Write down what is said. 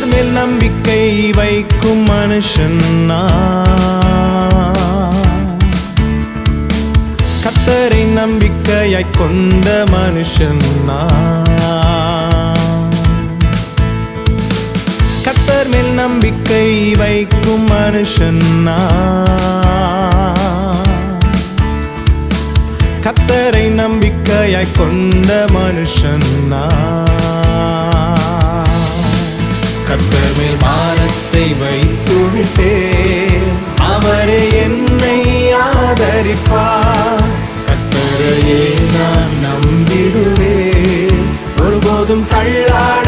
கர்த்தர் மேல் நம்பிக்கை வைக்கும் மனுஷன் கர்த்தரை நம்பிக்கையாய் கொண்ட மனுஷன் கர்த்தர் மேல் நம்பிக்கை வைக்கும் மனுஷன் கர்த்தரை நம்பிக்கையாய் கொண்ட மனுஷன் கர்த்தர் மேல் பாரத்தை வைத்து விட்டேன், அவரே என்னை ஆதரிப்பார். கர்த்தரையே நான் நம்பிடுவேன், ஒருபோதும் தள்ளாட